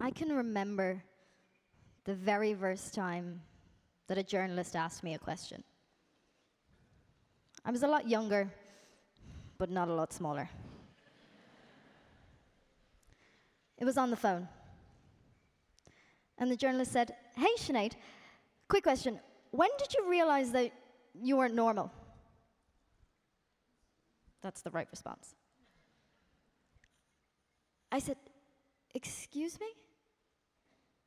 I can remember the very first time that a journalist asked me a question. I was a lot younger, but not a lot smaller. It was on the phone. And the journalist said, "Hey, Sinead, quick question. When did you realize that you weren't normal?" That's the right response. I said, "Excuse me?"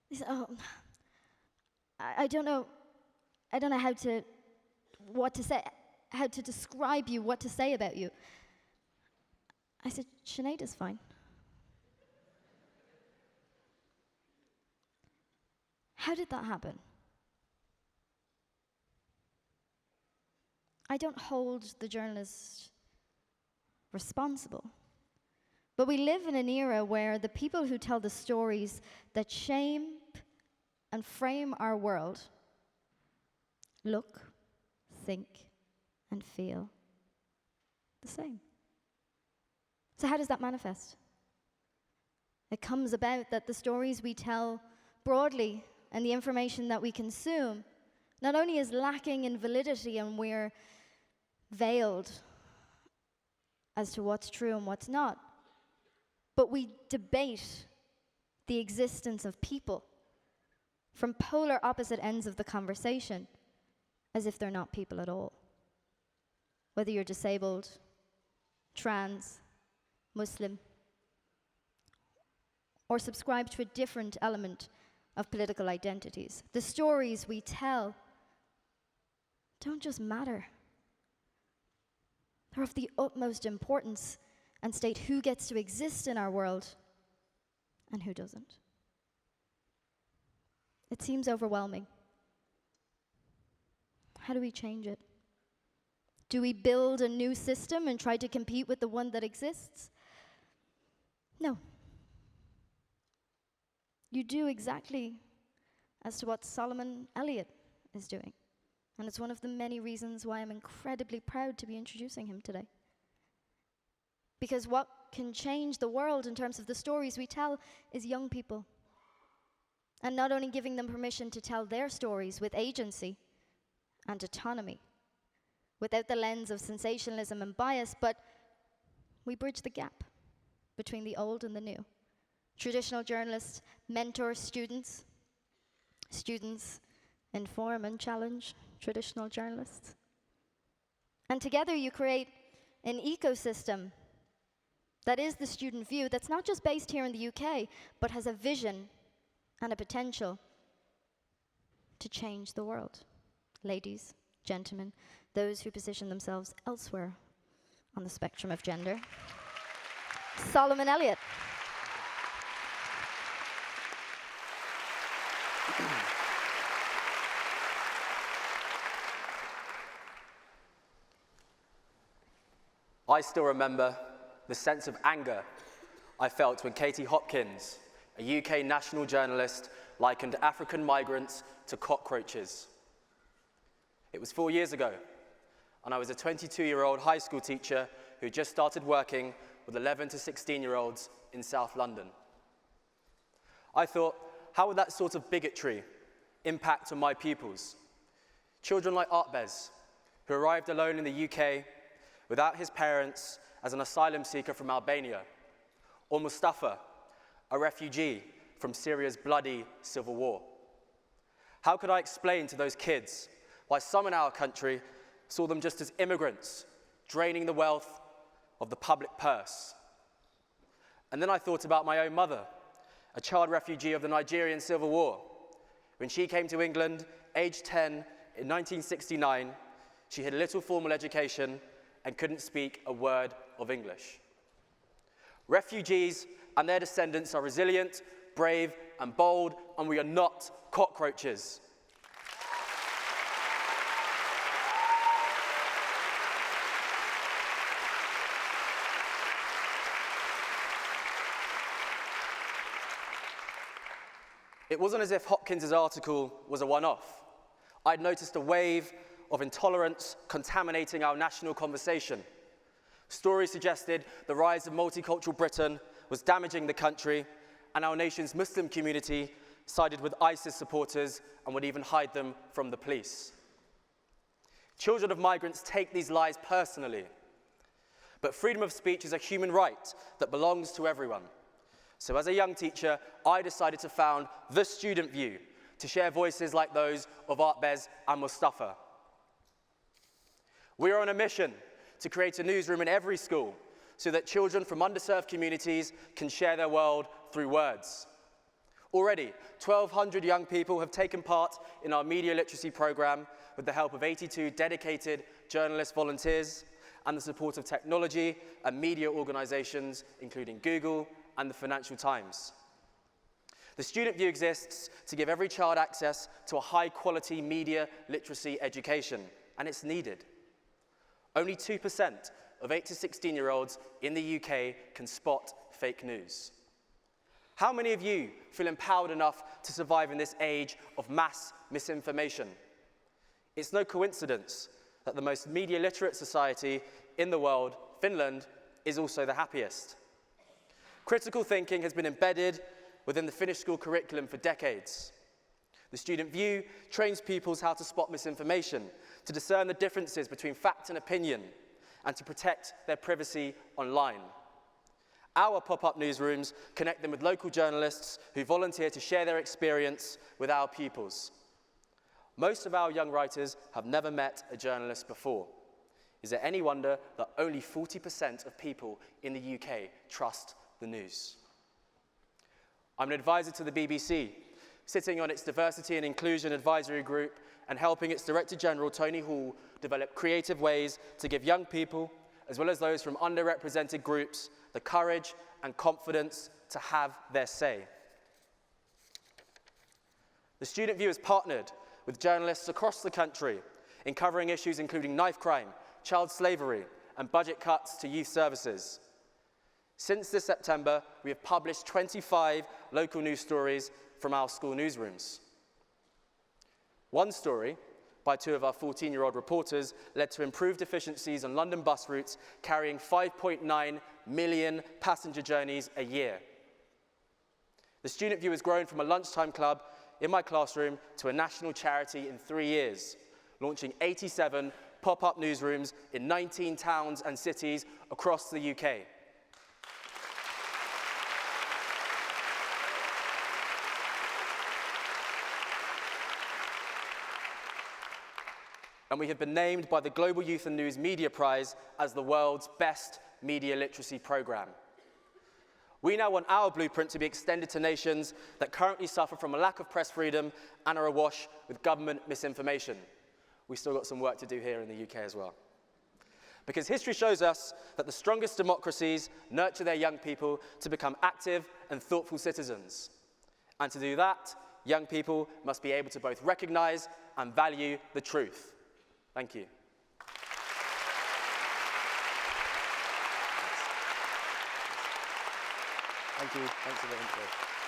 He said, "Oh, I don't know. I don't know what to say, how to describe you, what to say about you." I said, "Sinead is fine." How did that happen? I don't hold the journalist responsible. But we live in an era where the people who tell the stories that shape and frame our world look, think, and feel the same. So how does that manifest? It comes about that the stories we tell broadly and the information that we consume not only is lacking in validity and we're veiled as to what's true and what's not, but we debate the existence of people from polar opposite ends of the conversation as if they're not people at all. Whether you're disabled, trans, Muslim, or subscribe to a different element of political identities. The stories we tell don't just matter. They're of the utmost importance and state who gets to exist in our world and who doesn't. It seems overwhelming. How do we change it? Do we build a new system and try to compete with the one that exists? No. You do exactly as to what Solomon Elliott is doing. And it's one of the many reasons why I'm incredibly proud to be introducing him today. Because what can change the world in terms of the stories we tell is young people. And not only giving them permission to tell their stories with agency and autonomy, without the lens of sensationalism and bias, but we bridge the gap between the old and the new. Traditional journalists mentor students. Students inform and challenge traditional journalists. And together you create an ecosystem that is the student view that's not just based here in the UK, but has a vision and a potential to change the world. Ladies, gentlemen, those who position themselves elsewhere on the spectrum of gender, Solomon Elliott. I still remember the sense of anger I felt when Katie Hopkins, a UK national journalist, likened African migrants to cockroaches. It was 4 years ago, and I was a 22-year-old high school teacher who just started working with 11 to 16-year-olds in South London. I thought, how would that sort of bigotry impact on my pupils? Children like Artbez, who arrived alone in the UK without his parents as an asylum seeker from Albania, or Mustafa, a refugee from Syria's bloody civil war. How could I explain to those kids why some in our country saw them just as immigrants, draining the wealth of the public purse? And then I thought about my own mother, a child refugee of the Nigerian civil war. When she came to England, aged 10, in 1969, she had little formal education and couldn't speak a word of English. Refugees and their descendants are resilient, brave, and bold, and we are not cockroaches. It wasn't as if Hopkins' article was a one-off. I'd noticed a wave of intolerance contaminating our national conversation. Stories suggested the rise of multicultural Britain was damaging the country, and our nation's Muslim community sided with ISIS supporters and would even hide them from the police. Children of migrants take these lies personally, but freedom of speech is a human right that belongs to everyone. So as a young teacher, I decided to found The Student View to share voices like those of Artbez and Mustafa. We are on a mission to create a newsroom in every school so that children from underserved communities can share their world through words. Already, 1,200 young people have taken part in our media literacy program with the help of 82 dedicated journalist volunteers and the support of technology and media organizations, including Google and the Financial Times. The Student View exists to give every child access to a high-quality media literacy education, and it's needed. Only 2% of 8 to 16-year-olds in the UK can spot fake news. How many of you feel empowered enough to survive in this age of mass misinformation? It's no coincidence that the most media literate society in the world, Finland, is also the happiest. Critical thinking has been embedded within the Finnish school curriculum for decades. The Student View trains pupils how to spot misinformation, to discern the differences between fact and opinion, and to protect their privacy online. Our pop-up newsrooms connect them with local journalists who volunteer to share their experience with our pupils. Most of our young writers have never met a journalist before. Is it any wonder that only 40% of people in the UK trust the news? I'm an advisor to the BBC, sitting on its Diversity and Inclusion Advisory Group and helping its Director General, Tony Hall, develop creative ways to give young people, as well as those from underrepresented groups, the courage and confidence to have their say. The Student View has partnered with journalists across the country in covering issues including knife crime, child slavery, and budget cuts to youth services. Since this September, we have published 25 local news stories from our school newsrooms. One story, by two of our 14-year-old reporters, led to improved efficiencies on London bus routes, carrying 5.9 million passenger journeys a year. The Student View has grown from a lunchtime club in my classroom to a national charity in 3 years, launching 87 pop-up newsrooms in 19 towns and cities across the UK. And we have been named by the Global Youth and News Media Prize as the world's best media literacy program. We now want our blueprint to be extended to nations that currently suffer from a lack of press freedom and are awash with government misinformation. We've still got some work to do here in the UK as well. Because history shows us that the strongest democracies nurture their young people to become active and thoughtful citizens. And to do that, young people must be able to both recognize and value the truth. Thank you. Thank you. Thanks for the intro.